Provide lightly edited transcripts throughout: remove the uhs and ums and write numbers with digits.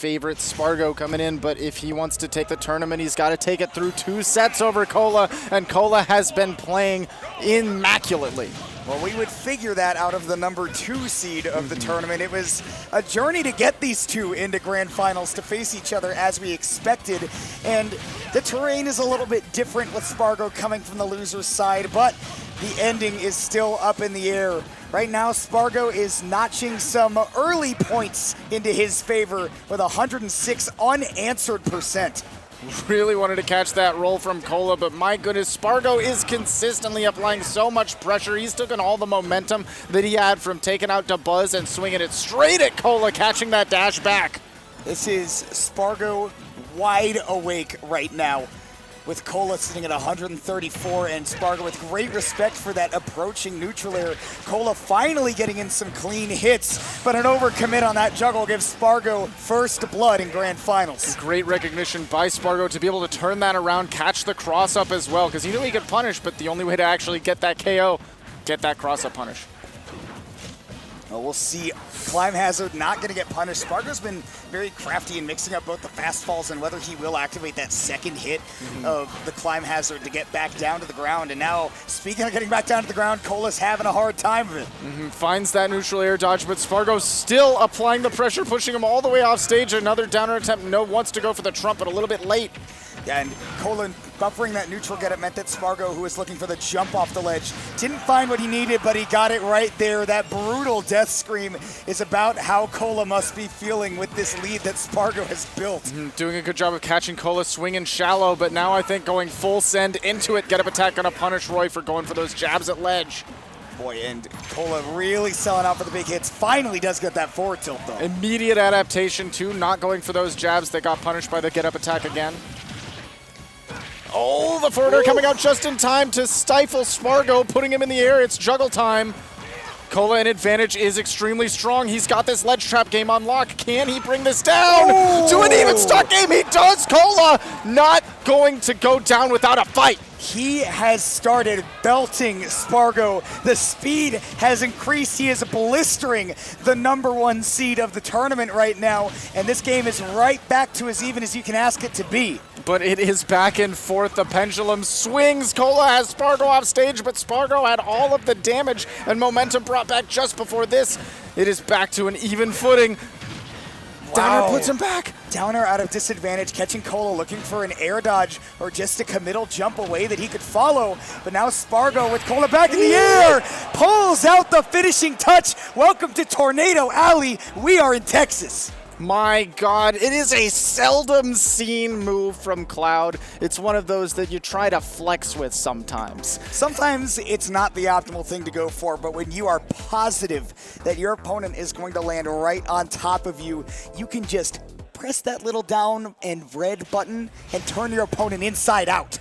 favorite, Sparg0 coming in, but if he wants to take the tournament, he's got to take it through 2 sets over Kola, and Kola has been playing immaculately. Well, we would figure that out of the number 2 seed of the tournament. It was a journey to get these two into grand finals to face each other as we expected. And the terrain is a little bit different with Sparg0 coming from the loser's side, but the ending is still up in the air. Right now, Sparg0 is notching some early points into his favor with 106 unanswered %. Really wanted to catch that roll from Kola, but my goodness, Sparg0 is consistently applying so much pressure. He's taken all the momentum that he had from taking out Buzz and swinging it straight at Kola, catching that dash back. This is Sparg0 wide awake right now, with Kola sitting at 134 and Sparg0 with great respect for that approaching neutral air. Kola finally getting in some clean hits, but an overcommit on that juggle gives Sparg0 first blood in grand finals. Great recognition by Sparg0 to be able to turn that around, catch the cross up as well, because he knew he could punish, but the only way to actually get that KO, get that cross up punish. Well, we'll see. Climb Hazard not going to get punished. Sparg0's been very crafty in mixing up both the fast falls and whether he will activate that second hit of the Climb Hazard to get back down to the ground. And now, speaking of getting back down to the ground, Kola's having a hard time of it. Finds that neutral air dodge, but Sparg0 still applying the pressure, pushing him all the way off stage. Another downer attempt. No wants to go for the trump, but a little bit late. Yeah, and Kola buffering that neutral get it meant that Sparg0, who was looking for the jump off the ledge, didn't find what he needed, but he got it right there. That brutal death scream is about how Kola must be feeling with this lead that Sparg0 has built. Doing a good job of catching Kola swinging shallow, but now I think going full send into it. Get up attack, gonna punish Roy for going for those jabs at ledge. Boy, and Kola really selling out for the big hits. Finally does get that forward tilt, though. Immediate adaptation to not going for those jabs that got punished by the get up attack again. Oh, the forward air coming out just in time to stifle Sparg0, putting him in the air. It's juggle time. Kola in advantage is extremely strong. He's got this ledge trap game on lock. Can he bring this down to an even start game? He does. Kola not going to go down without a fight. He has started belting Sparg0. The speed has increased. He is blistering the number 1 seed of the tournament right now. And this game is right back to as even as you can ask it to be. But it is back and forth. The pendulum swings. Kola has Sparg0 off stage, but Sparg0 had all of the damage and momentum brought back just before this. It is back to an even footing. Downer puts him back. Downer out of disadvantage, catching Kola, looking for an air dodge or just a committal jump away that he could follow. But now Sparg0 with Kola back in the air, pulls out the finishing touch. Welcome to Tornado Alley. We are in Texas. My God, it is a seldom seen move from Cloud. It's one of those that you try to flex with sometimes. Sometimes it's not the optimal thing to go for, but when you are positive that your opponent is going to land right on top of you, you can just press that little down and red button and turn your opponent inside out.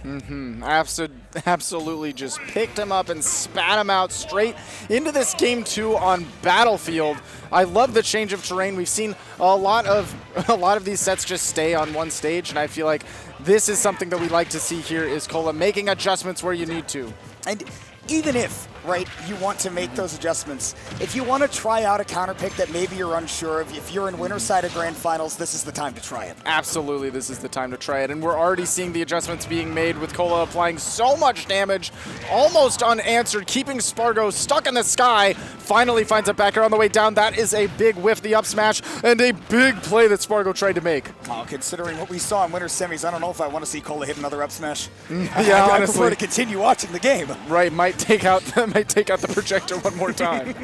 Absolutely just picked him up and spat him out straight into this game 2 on Battlefield. I love the change of terrain. We've seen a lot of these sets just stay on one stage, and I feel like this is something that we like to see here is Kola making adjustments where you need to. And even if, right, you want to make those adjustments, if you want to try out a counter pick that maybe you're unsure of, if you're in winner's side of grand finals, this is the time to try it. Absolutely, this is the time to try it. And we're already seeing the adjustments being made with Kola applying so much damage, almost unanswered, keeping Sparg0 stuck in the sky. Finally finds a backer on the way down. That is a big whiff, the up smash, and a big play that Sparg0 tried to make. Oh, considering what we saw in winner's semis, I don't know if I want to see Kola hit another up smash. Yeah, I prefer to continue watching the game. Right, might take out the projector one more time.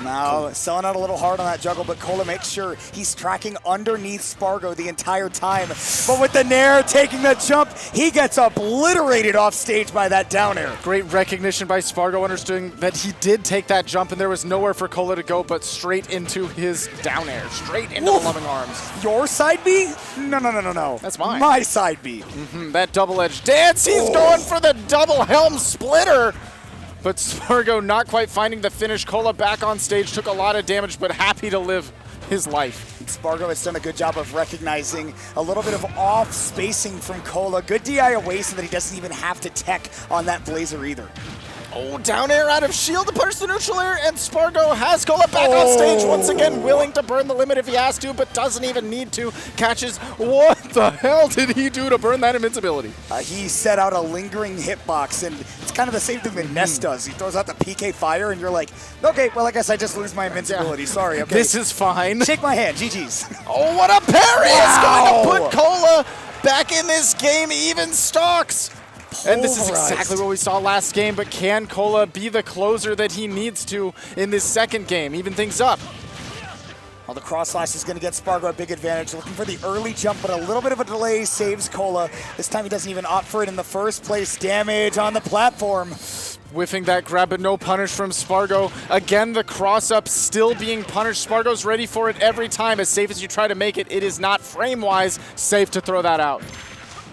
Now, selling out a little hard on that juggle, but Kola makes sure he's tracking underneath Sparg0 the entire time. But with the Nair taking the jump, he gets obliterated off stage by that down air. Great recognition by Sparg0, understanding that he did take that jump and there was nowhere for Kola to go but straight into his down air, straight into the loving arms. Your side B? No. That's mine. My side B. That double-edged dance, he's going for the double helm splitter. But Sparg0 not quite finding the finish. Kola back on stage, took a lot of damage, but happy to live his life. Sparg0 has done a good job of recognizing a little bit of off spacing from Kola. Good DI away so that he doesn't even have to tech on that Blazer either. Oh, down air out of shield to punish the neutral air, and Sparg0 has Kola back on stage once again, willing to burn the limit if he has to, but doesn't even need to. Catches, what the hell did he do to burn that invincibility? He set out a lingering hitbox, and it's kind of the same thing that Ness does. He throws out the PK fire, and you're like, okay, well, I guess I just lose my invincibility. Yeah. Sorry, okay. This is fine. Shake my hand, GG's. Oh, what a parry! Wow. It's going to put Kola back in this game, even stocks. And this is exactly what we saw last game, but can Kola be the closer that he needs to in this second game? Even things up. Well, the cross slash is going to get Sparg0 a big advantage. Looking for the early jump, but a little bit of a delay saves Kola. This time he doesn't even opt for it in the first place. Damage on the platform. Whiffing that grab, but no punish from Sparg0. Again, the cross-up still being punished. Sparg0's ready for it every time. As safe as you try to make it, it is not frame-wise safe to throw that out.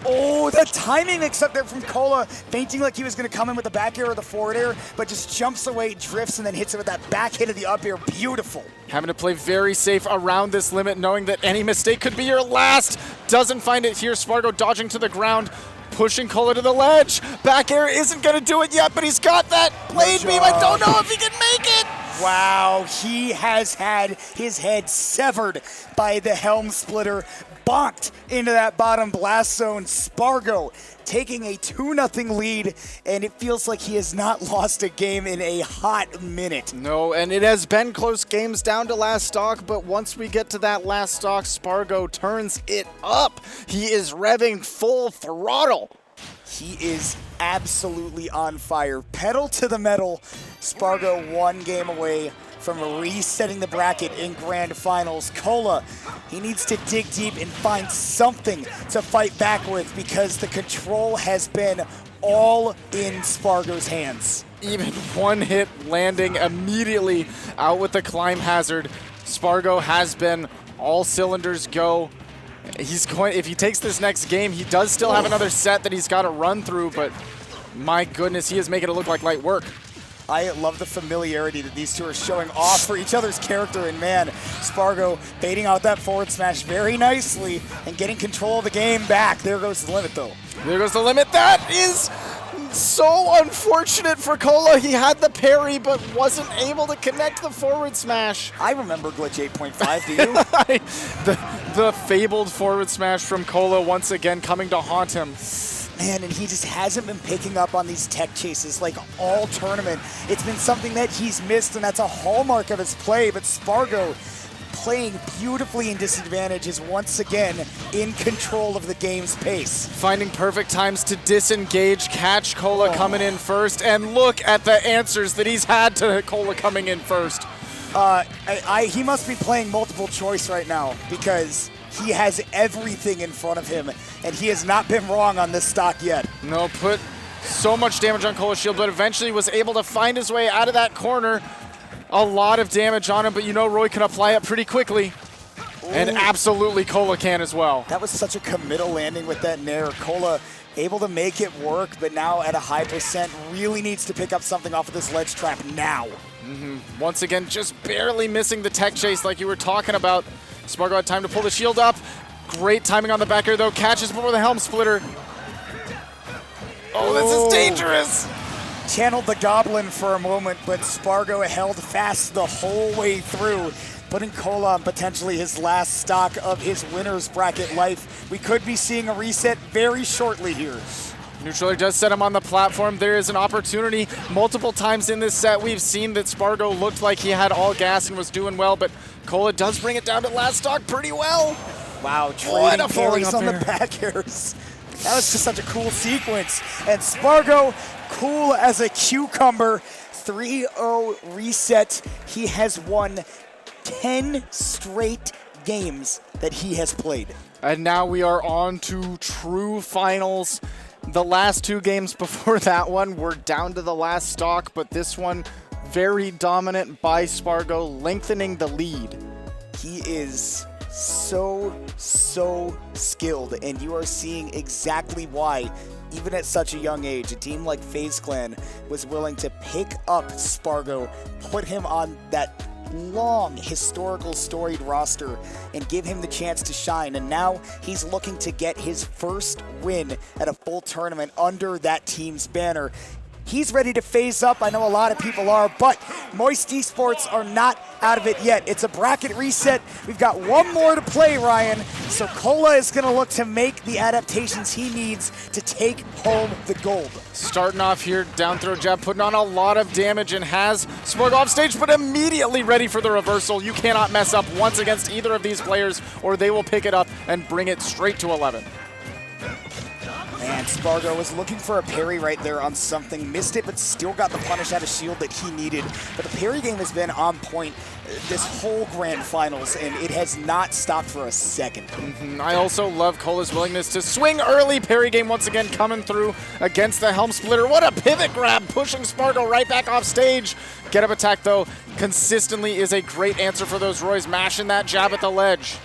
Oh, the timing mix up there from Kola, feinting like he was going to come in with the back air or the forward air, but just jumps away, drifts, and then hits it with that back hit of the up air. Beautiful. Having to play very safe around this limit, knowing that any mistake could be your last. Doesn't find it here. Sparg0 dodging to the ground, pushing Kola to the ledge. Back air isn't going to do it yet, but he's got that blade beam. I don't know if he can make it. Wow, he has had his head severed by the helm splitter. Bonked into that bottom blast zone. Sparg0 taking a 2-0 lead, and it feels like he has not lost a game in a hot minute. No, and it has been close games down to last stock, but once we get to that last stock, Sparg0 turns it up. He is revving full throttle. He is absolutely on fire. Pedal to the metal. Sparg0 one game away from resetting the bracket in grand finals. Kola, he needs to dig deep and find something to fight back with because the control has been all in Sparg0's hands. Even one hit landing immediately out with the climb hazard. Sparg0 has been all cylinders go. He's going, if he takes this next game, he does still have another set that he's got to run through, but my goodness, he is making it look like light work. I love the familiarity that these two are showing off for each other's character, and man, Sparg0 baiting out that forward smash very nicely and getting control of the game back. There goes the limit, though. There goes the limit. That is so unfortunate for Kola. He had the parry, but wasn't able to connect the forward smash. I remember Glitch 8.5, do you? the fabled forward smash from Kola once again coming to haunt him. Man, and he just hasn't been picking up on these tech chases like all tournament. It's been something that he's missed, and that's a hallmark of his play, but Sparg0 playing beautifully in disadvantage is once again in control of the game's pace. Finding perfect times to disengage, catch Kola coming in first, and look at the answers that he's had to Kola coming in first. He must be playing multiple choice right now because he has everything in front of him, and he has not been wrong on this stock yet. No, put so much damage on Kola's shield, but eventually was able to find his way out of that corner. A lot of damage on him, but you know Roy can apply it pretty quickly. Ooh. And absolutely Kola can as well. That was such a committal landing with that nair. Kola able to make it work, but now at a high percent, really needs to pick up something off of this ledge trap now. Once again, just barely missing the tech chase like you were talking about. Sparg0 had time to pull the shield up. Great timing on the back air, though. Catches before the helm splitter. Oh, this is dangerous. Channeled the Goblin for a moment, but Sparg0 held fast the whole way through, putting Kola on potentially his last stock of his winner's bracket life. We could be seeing a reset very shortly here. Neutral air does set him on the platform. There is an opportunity. Multiple times in this set, we've seen that Sparg0 looked like he had all gas and was doing well, but Kola does bring it down to last stock pretty well. Wow, trading parries on the back airs. That was just such a cool sequence. And Sparg0, cool as a cucumber. 3-0 reset. He has won 10 straight games that he has played. And now we are on to true finals. The last two games before that one were down to the last stock, but this one very dominant by Sparg0, lengthening the lead. He is so skilled, and you are seeing exactly why, even at such a young age, a team like FaZe Clan was willing to pick up Sparg0, put him on that long, historical, storied roster and give him the chance to shine. And now he's looking to get his first win at a full tournament under that team's banner. He's ready to phase up. I know a lot of people are, but Moist Esports are not out of it yet. It's a bracket reset. We've got one more to play, Ryan. So Kola is going to look to make the adaptations he needs to take home the gold. Starting off here, down throw jab, putting on a lot of damage and has Sparg off stage, but immediately ready for the reversal. You cannot mess up once against either of these players or they will pick it up and bring it straight to 11. Man, Sparg0 was looking for a parry right there on something, missed it, but still got the punish out of shield that he needed. But the parry game has been on point this whole grand finals, and it has not stopped for a second. I also love Kola's willingness to swing early. Parry game once again coming through against the Helm Splitter. What a pivot grab, pushing Sparg0 right back off stage. Get up attack, though, consistently is a great answer for those Roys, mashing that jab at the ledge.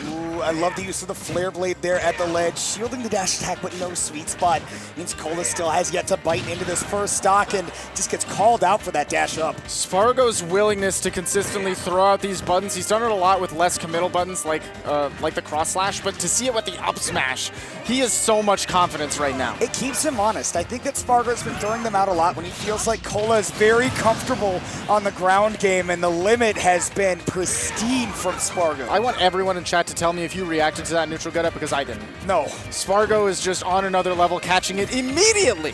Ooh, I love the use of the flare blade there at the ledge, shielding the dash attack, but no sweet spot. Means Kola still has yet to bite into this first stock and just gets called out for that dash up. Sparg0's willingness to consistently throw out these buttons, he's done it a lot with less committal buttons like the cross slash, but to see it with the up smash, he has so much confidence right now. It keeps him honest. I think that Sparg0's been throwing them out a lot when he feels like Kola is very comfortable on the ground game, and the limit has been pristine from Sparg0. I want everyone in chat to tell me if you reacted to that neutral get up, because I didn't. No. Sparg0 is just on another level, catching it immediately.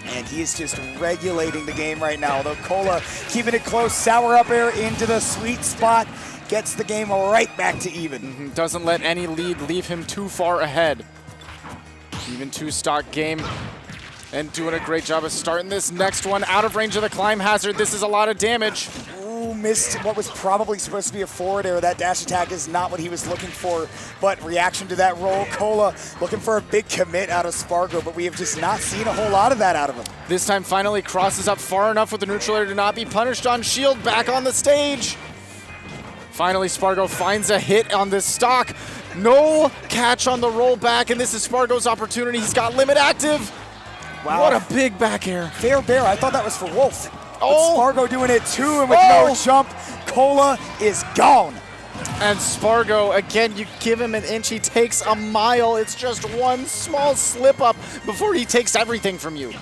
And he is just regulating the game right now, though Kola keeping it close, sour up air into the sweet spot, gets the game right back to even. Doesn't let any lead leave him too far ahead. Even two stock game, and doing a great job of starting this next one out of range of the climb hazard. This is a lot of damage. Ooh, missed what was probably supposed to be a forward air. That dash attack is not what he was looking for, but reaction to that roll, Kola looking for a big commit out of Sparg0, but we have just not seen a whole lot of that out of him. This time finally crosses up far enough with the neutral air to not be punished on shield, back on the stage. Finally, Sparg0 finds a hit on this stock. No catch on the rollback, and this is Sparg0's opportunity. He's got limit active. Wow. What a big back air. Fair bear. I thought that was for Wolf. Oh. But Sparg0 doing it too, and with no jump, Kola is gone. And Sparg0, again, you give him an inch, he takes a mile. It's just one small slip up before he takes everything from you.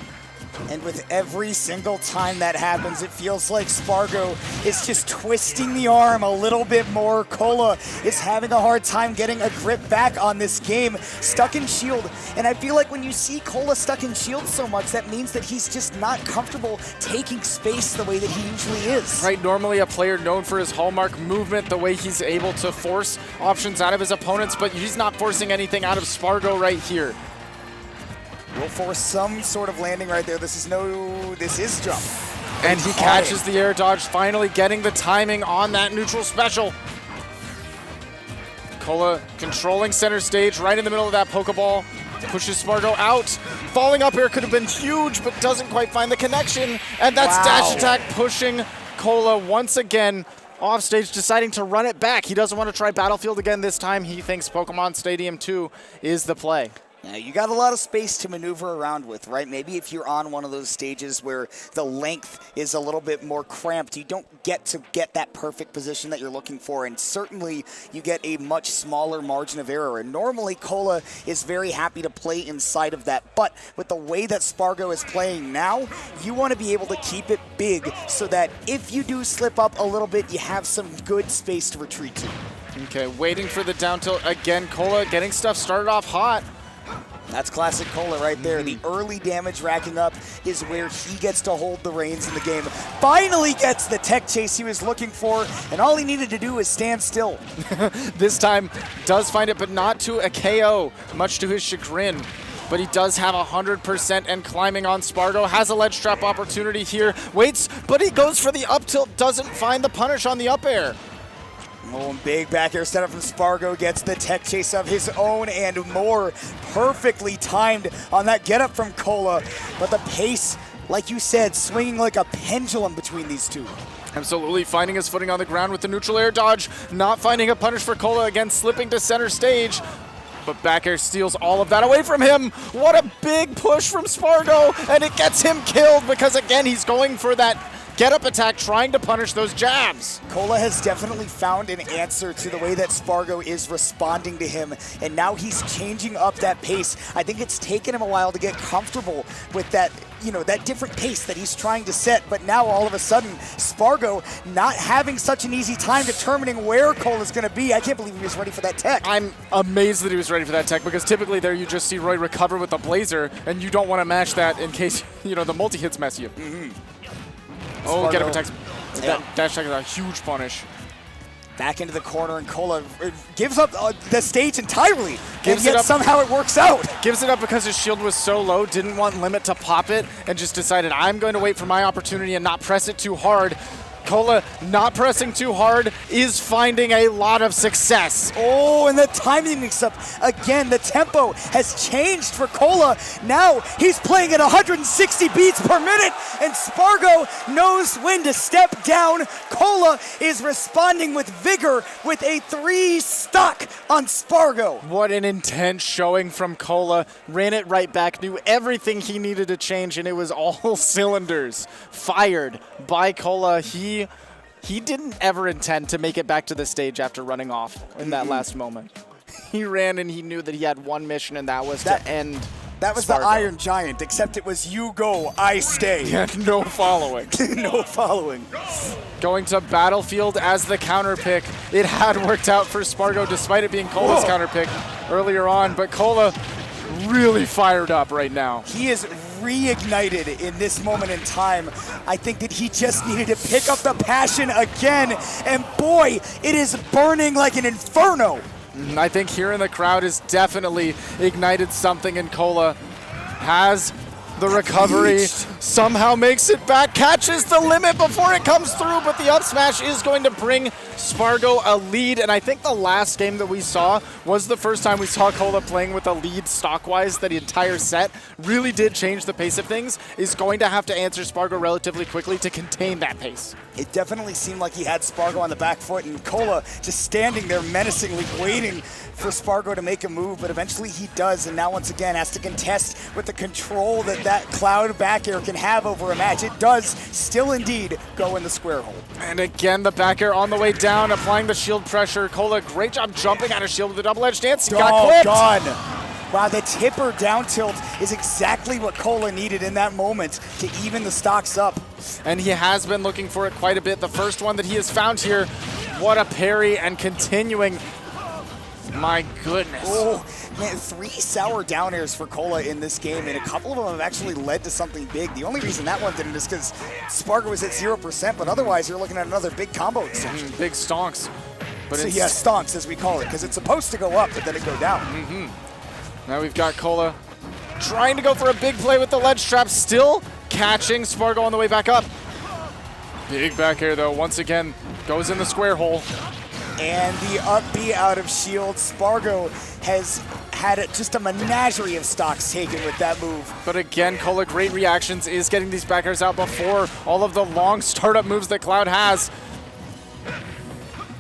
And with every single time that happens, it feels like Sparg0 is just twisting the arm a little bit more. Kola is having a hard time getting a grip back on this game, stuck in shield. And I feel like when you see Kola stuck in shield so much, that means that he's just not comfortable taking space the way that he usually is. Right, normally a player known for his hallmark movement, the way he's able to force options out of his opponents, but he's not forcing anything out of Sparg0 right here. Will force some sort of landing right there. This is jump. And he catches the air dodge, finally getting the timing on that neutral special. Kola controlling center stage, right in the middle of that Pokeball. Pushes Sparg0 out. Falling up air could have been huge, but doesn't quite find the connection. And that's dash attack pushing Kola once again off stage, deciding to run it back. He doesn't want to try Battlefield again this time. He thinks Pokemon Stadium 2 is the play. Now, you got a lot of space to maneuver around with, right? Maybe if you're on one of those stages where the length is a little bit more cramped, you don't get to get that perfect position that you're looking for, and certainly you get a much smaller margin of error. And normally, Kola is very happy to play inside of that, but with the way that Sparg0 is playing now, you want to be able to keep it big so that if you do slip up a little bit, you have some good space to retreat to. Okay, waiting for the down tilt again. Kola getting stuff started off hot. That's classic Kola right there. The early damage racking up is where he gets to hold the reins in the game. Finally gets the tech chase he was looking for, and all he needed to do was stand still. This time does find it, but not to a KO, much to his chagrin. But he does have 100% and climbing on Sparg0. Has a ledge trap opportunity here. Waits, but he goes for the up tilt, doesn't find the punish on the up air. Oh, big back air setup from Sparg0, gets the tech chase of his own and more. Perfectly timed on that get up from Kola. But the pace, like you said, swinging like a pendulum between these two. Absolutely finding his footing on the ground with the neutral air dodge. Not finding a punish for Kola, again slipping to center stage. But back air steals all of that away from him. What a big push from Sparg0, and it gets him killed because, again, he's going for that Get up attack trying to punish those jabs. Kola has definitely found an answer to the way that Sparg0 is responding to him, and now he's changing up that pace. I think it's taken him a while to get comfortable with that, that different pace that he's trying to set, but now all of a sudden, Sparg0 not having such an easy time determining where Kola's going to be. I can't believe he was ready for that tech. I'm amazed that he was ready for that tech, because typically there you just see Roy recover with the Blazer, and you don't want to match that in case, the multi-hits mess you. Oh, get up attack. That dash attack is a huge punish. Back into the corner, and Kola gives up the stage entirely, and yet somehow it works out. Gives it up because his shield was so low, didn't want Limit to pop it, and just decided, I'm going to wait for my opportunity and not press it too hard. Kola, not pressing too hard, is finding a lot of success. Oh, and the timing mix-up. Again, the tempo has changed for Kola. Now he's playing at 160 beats per minute, and Sparg0 knows when to step down. Kola is responding with vigor with a 3 stock on Sparg0. What an intense showing from Kola. Ran it right back, knew everything he needed to change, and it was all cylinders fired by Kola. He didn't ever intend to make it back to the stage after running off in that last moment. He ran and he knew that he had one mission, and that was to end That was Sparg0. the Iron Giant, except it was you go, I stay. Yeah, no following. No following. Going to Battlefield as the counter pick. It had worked out for Sparg0 despite it being Kola's counter pick earlier on, but Kola really fired up right now. He is reignited in this moment in time. I think that he just needed to pick up the passion again, and boy, it is burning like an inferno. I think here in the crowd has definitely ignited something, and Kola has the recovery, somehow makes it back, catches the Limit before it comes through, but the up smash is going to bring Sparg0 a lead, and I think the last game that we saw was the first time we saw Kola playing with a lead stock-wise. That entire set really did change the pace of things. Is going to have to answer Sparg0 relatively quickly to contain that pace. It definitely seemed like he had Sparg0 on the back foot, and Kola just standing there menacingly waiting for Sparg0 to make a move, but eventually he does, and now once again has to contest with the control that cloud back air can have over a match. It does still indeed go in the square hole. And again, the back air on the way down, applying the shield pressure. Kola, great job jumping out of shield with the double-edged dance. He got clipped. Gone. Wow, the tipper down tilt is exactly what Kola needed in that moment to even the stocks up. And he has been looking for it quite a bit. The first one that he has found here, what a parry, and continuing. My goodness. Oh, man, 3 sour down airs for Kola in this game, and a couple of them have actually led to something big. The only reason that one didn't is because Sparg0 was at 0%, but otherwise you're looking at another big combo extension. Big stonks. But so yeah, stonks as we call it, because it's supposed to go up, but then it go down. Now we've got Kola trying to go for a big play with the ledge trap, still catching Sparg0 on the way back up. Big back air though, once again, goes in the square hole. And the up B out of shield. Sparg0 has had just a menagerie of stocks taken with that move. But again, Kola, great reactions, is getting these back airs out before all of the long startup moves that Cloud has.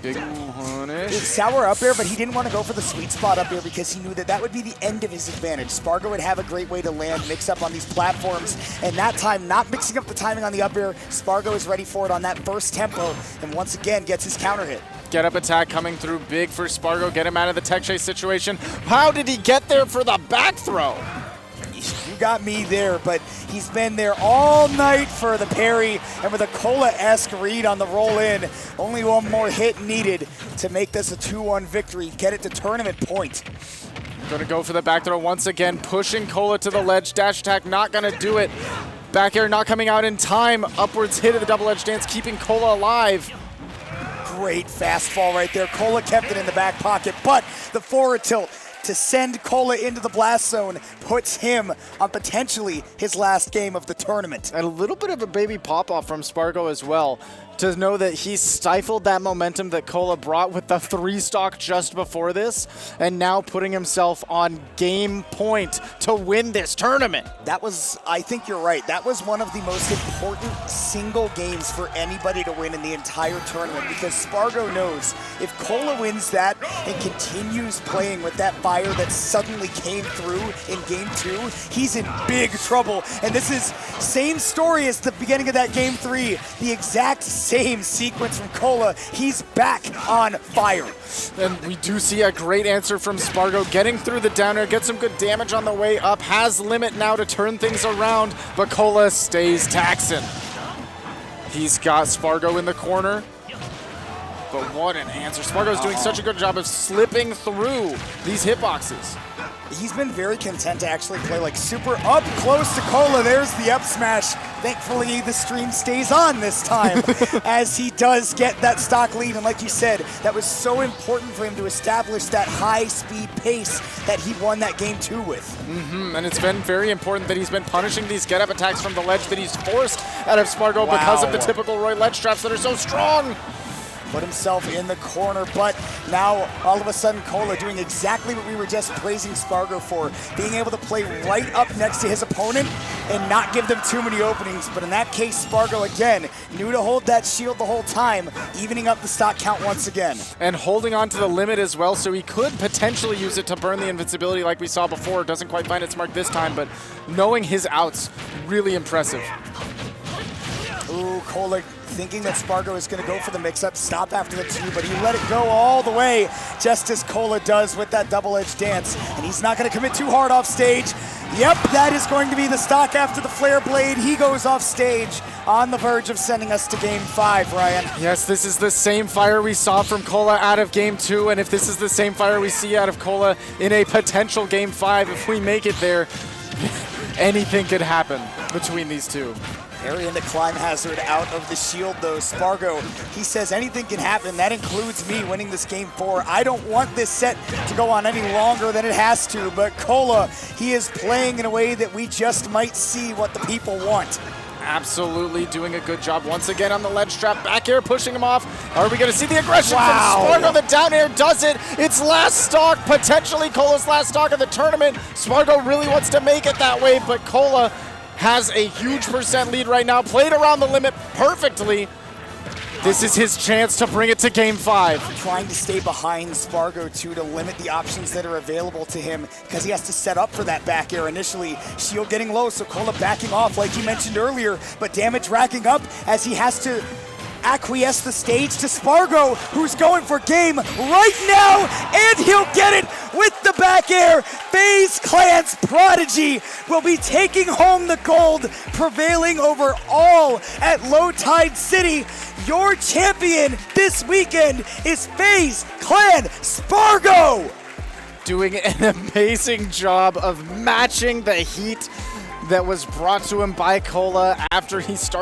Big punish. Sour up air, but he didn't want to go for the sweet spot up air because he knew that would be the end of his advantage. Sparg0 would have a great way to land, mix up on these platforms, and that time, not mixing up the timing on the up air, Sparg0 is ready for it on that first tempo, and once again gets his counter hit. Get up attack coming through big for Sparg0, get him out of the tech chase situation. How did he get there for the back throw? You got me there, but he's been there all night for the parry, and with a Kola-esque read on the roll-in, only one more hit needed to make this a 2-1 victory, get it to tournament point. Gonna go for the back throw once again, pushing Kola to the ledge, dash attack not gonna do it. Back air not coming out in time, upwards hit of the double-edged dance, keeping Kola alive. Great fast fall right there. Kola kept it in the back pocket, but the forward tilt to send Kola into the blast zone puts him on potentially his last game of the tournament. And a little bit of a baby pop-off from Sparg0 as well. to know that he stifled that momentum that Kola brought with the 3-stock just before this, and now putting himself on game point to win this tournament. That was, I think you're right, that was one of the most important single games for anybody to win in the entire tournament, because Sparg0 knows if Kola wins that and continues playing with that fire that suddenly came through in game 2, he's in big trouble. And this is same story as the beginning of that game 3, the exact same sequence from Kola. He's back on fire. And we do see a great answer from Sparg0, getting through the down air, get some good damage on the way up, has limit now to turn things around, but Kola stays taxing. He's got Sparg0 in the corner, but what an answer. Sparg0's doing such a good job of slipping through these hitboxes. He's been very content to actually play like super up close to Kola. There's the up smash. Thankfully, the stream stays on this time as he does get that stock lead. And like you said, that was so important for him to establish that high-speed pace that he won that game 2 with. And it's been very important that he's been punishing these get-up attacks from the ledge that he's forced out of Sparg0 because of the typical Roy ledge traps that are so strong. Put himself in the corner, but now all of a sudden Kola doing exactly what we were just praising Sparg0 for, being able to play right up next to his opponent and not give them too many openings. But in that case, Sparg0 again knew to hold that shield the whole time, evening up the stock count once again. And holding on to the limit as well, so he could potentially use it to burn the invincibility like we saw before. Doesn't quite find its mark this time, but knowing his outs, really impressive. Ooh, Kola thinking that Sparg0 is going to go for the mix-up, stop after the 2, but he let it go all the way, just as Kola does with that double-edged dance. And he's not going to commit too hard off stage. Yep, that is going to be the stock after the Flare Blade. He goes off stage on the verge of sending us to game 5, Ryan. Yes, this is the same fire we saw from Kola out of game 2, and if this is the same fire we see out of Kola in a potential game 5, if we make it there, anything could happen between these two. Area the climb hazard out of the shield though. Sparg0, he says anything can happen. That includes me winning this game 4. I don't want this set to go on any longer than it has to, but Kola, he is playing in a way that we just might see what the people want. Absolutely doing a good job once again on the ledge trap. Back air pushing him off. Are we going to see the aggression from Sparg0? The down air does it. It's last stock, potentially Kola's last stock of the tournament. Sparg0 really wants to make it that way, but Kola has a huge % lead right now. Played around the limit perfectly. This is his chance to bring it to game 5. Trying to stay behind Sparg0 too, to limit the options that are available to him, because he has to set up for that back air initially. Shield getting low, so Kola backing off like you mentioned earlier, but damage racking up as he has to acquiesce the stage to Sparg0, who's going for game right now, and he'll get it with the back air. FaZe Clan's prodigy will be taking home the gold, prevailing over all at Low Tide City. Your champion this weekend is FaZe Clan Sparg0. Doing an amazing job of matching the heat that was brought to him by Kola after he started